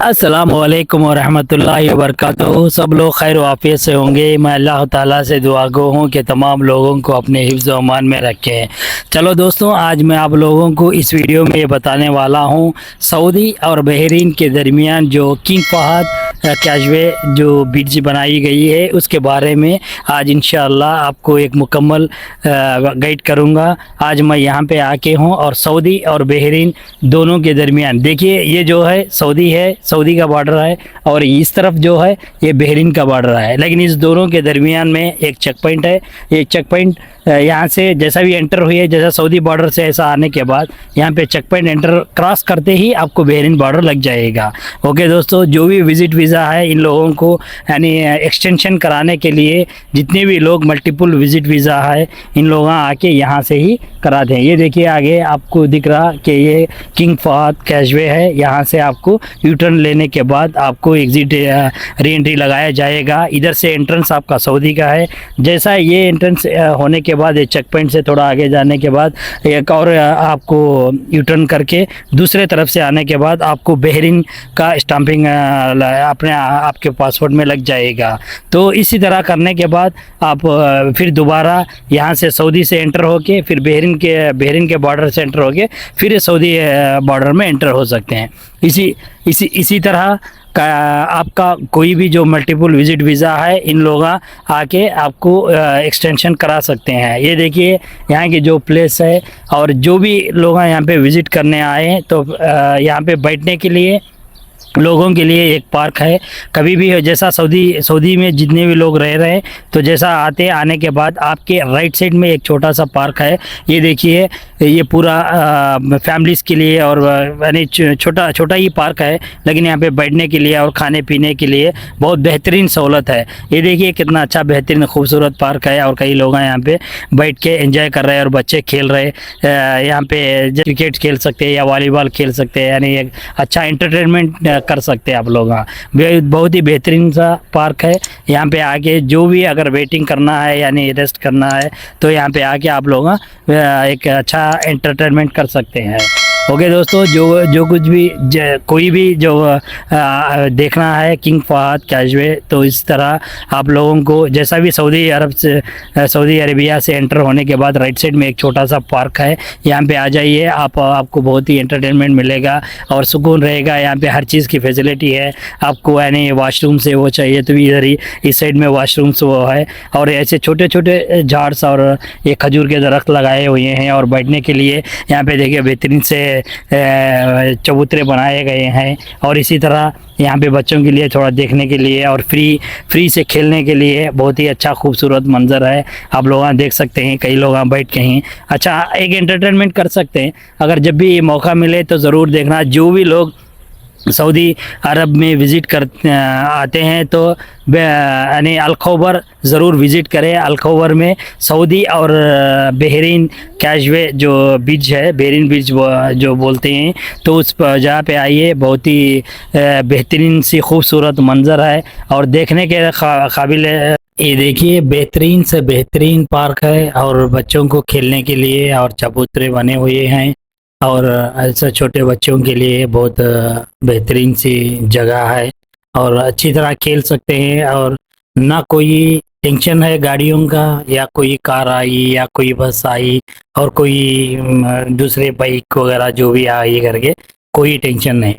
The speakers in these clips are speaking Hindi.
अस्सलामुअलैकुम वरहमतुल्लाहि वबरकातुहू। सब लोग खैर वाफियत से होंगे। मैं अल्लाह ताला से दुआ गो हूँ कि तमाम लोगों को अपने हिफ्ज़ व अमान में रखे। चलो दोस्तों, आज मैं आप लोगों को इस वीडियो में ये बताने वाला हूँ सऊदी और बहरीन के दरमियान जो किंग फहद कैशवे जो ब्रिज बनाई गई है उसके बारे में आज इंशाअल्लाह आपको एक मुकम्मल गाइड करूँगा। आज मैं यहाँ पे आके हूँ और सऊदी और बहरीन दोनों के दरमियान देखिए, ये जो है सऊदी है, सऊदी का बॉर्डर है, और इस तरफ जो है ये बहरीन का बॉर्डर है। लेकिन इस दोनों के दरमियान में एक चेक पॉइंट है। ये चेक पॉइंट यहाँ से जैसा भी एंटर हुई है, जैसा सऊदी बॉर्डर से ऐसा आने के बाद यहाँ पे चेक पॉइंट एंटर क्रॉस करते ही आपको बहरीन बॉर्डर लग जाएगा। ओके दोस्तों, जो भी विजिट वीज़ा है इन लोगों को यानी एक्सटेंशन कराने के लिए जितने भी लोग मल्टीपल विजिट वीज़ा है इन लोग आके यहाँ से ही कराते हैं। ये देखिए आगे आपको दिख रहा कि ये किंग फहद कैशवे है। यहाँ से आपको यू टर्न लेने के बाद आपको एग्जिट री एंट्री लगाया जाएगा। इधर से एंट्रेंस आपका सऊदी का है। जैसा ये एंट्रेंस होने के बाद ये चेक पॉइंट से थोड़ा आगे जाने के बाद एक और आपको यू टर्न करके दूसरे तरफ से आने के बाद आपको बहरीन का स्टाम्पिंग अपने आपके पासपोर्ट में लग जाएगा। तो इसी तरह करने के बाद आप फिर दोबारा यहाँ से सऊदी से एंटर होके फिर बहरीन के बॉर्डर से एंटर होके फिर सऊदी बॉर्डर में एंटर हो सकते हैं। इसी तरह का आपका कोई भी जो मल्टीपल विजिट वीज़ा है इन लोग आके आपको एक्सटेंशन करा सकते हैं। ये देखिए यहाँ की जो प्लेस है, और जो भी लोग यहाँ पे विज़िट करने आए हैं तो यहाँ पे बैठने के लिए लोगों के लिए एक पार्क है। कभी भी जैसा सऊदी में जितने भी लोग रह रहे हैं तो जैसा आने के बाद आपके राइट साइड में एक छोटा सा पार्क है। ये देखिए, ये पूरा फैमिलीज़ के लिए और यानी छोटा ही पार्क है, लेकिन यहाँ पे बैठने के लिए और खाने पीने के लिए बहुत बेहतरीन सहूलत है। ये देखिए कितना अच्छा बेहतरीन खूबसूरत पार्क है, और कई लोग यहाँ पे बैठ के एंजॉय कर रहे हैं और बच्चे खेल रहे हैं। यहाँ पे क्रिकेट खेल सकते हैं या वॉलीबॉल खेल सकते हैं, यानी एक अच्छा एंटरटेनमेंट कर सकते हैं आप लोग। बहुत ही बेहतरीन सा पार्क है। यहाँ पे आके जो भी अगर वेटिंग करना है यानी रेस्ट करना है तो यहाँ पे आके आप लोग एक अच्छा एंटरटेनमेंट कर सकते हैं। ओके दोस्तों, जो कुछ भी कोई भी जो देखना है किंग फहद कैशवे, तो इस तरह आप लोगों को जैसा भी सऊदी अरेबिया से एंटर होने के बाद राइट साइड में एक छोटा सा पार्क है, यहाँ पे आ जाइए। आपको बहुत ही एंटरटेनमेंट मिलेगा और सुकून रहेगा। यहाँ पे हर चीज़ की फैसिलिटी है। आपको यानी वाशरूम से वो चाहिए तो इधर ही इस साइड में वाशरूम्स वो है, और ऐसे छोटे छोटे झाड्स और ये खजूर के दरख्त लगाए हुए हैं। और बैठने के लिए यहाँ पे देखिए बेहतरीन से चबूतरे बनाए गए हैं। और इसी तरह यहाँ पे बच्चों के लिए थोड़ा देखने के लिए और फ्री से खेलने के लिए बहुत ही अच्छा खूबसूरत मंजर है। आप लोग देख सकते हैं, कई लोग बैठ के ही अच्छा एक एंटरटेनमेंट कर सकते हैं। अगर जब भी मौका मिले तो ज़रूर देखना। जो भी लोग सऊदी अरब में विज़िट कर आते हैं तो यानी अलखोबर ज़रूर विज़िट करें। अलखोबर में सऊदी और बहरीन कैशवे जो ब्रिज है, बहरीन ब्रिज जो बोलते हैं, तो उस जगह पे आइए। बहुत ही बेहतरीन सी खूबसूरत मंज़र है और देखने के काबिल है। ये देखिए बेहतरीन से बेहतरीन पार्क है और बच्चों को खेलने के लिए और चबूतरे बने हुए हैं, और ऐसा छोटे बच्चों के लिए बहुत बेहतरीन सी जगह है और अच्छी तरह खेल सकते हैं। और ना कोई टेंशन है गाड़ियों का, या कोई कार आई या कोई बस आई और कोई दूसरे बाइक वगैरह जो भी आई करके कोई टेंशन नहीं।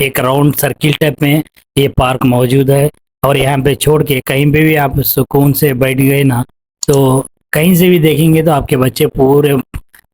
एक राउंड सर्किल टाइप में ये पार्क मौजूद है, और यहाँ पे छोड़ के कहीं पे भी आप सुकून से बैठ गए ना तो कहीं से भी देखेंगे तो आपके बच्चे पूरे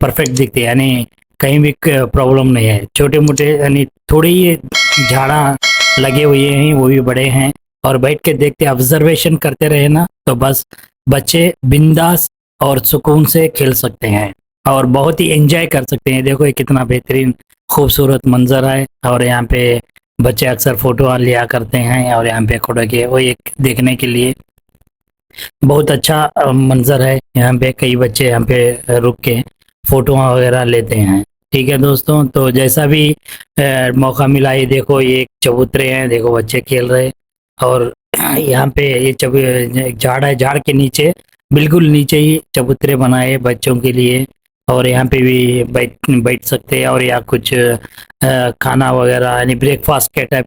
परफेक्ट दिखते हैं, यानी कहीं भी प्रॉब्लम नहीं है। छोटे मोटे यानी थोड़े ही झाड़ा लगे हुए हैं, वो भी बड़े हैं, और बैठ के देखते ऑब्जर्वेशन करते रहे ना तो बस बच्चे बिंदास और सुकून से खेल सकते हैं और बहुत ही एंजॉय कर सकते हैं। देखो ये कितना बेहतरीन खूबसूरत मंजर है, और यहाँ पे बच्चे अक्सर फ़ोटो लिया करते हैं और यहाँ पे खड़े के वो एक देखने के लिए बहुत अच्छा मंजर है। यहाँ पे कई बच्चे यहाँ पे रुक के फ़ोटो वगैरह लेते हैं। ठीक है दोस्तों, तो जैसा भी मौका मिला, ये देखो ये एक चबूतरे हैं, देखो बच्चे खेल रहे, और यहाँ पे ये एक झाड़ है, झाड़ के नीचे बिल्कुल नीचे ही चबूतरे बनाए बच्चों के लिए, और यहाँ पे भी बैठ सकते हैं। और या कुछ खाना वगैरह यानी ब्रेकफास्ट के टाइप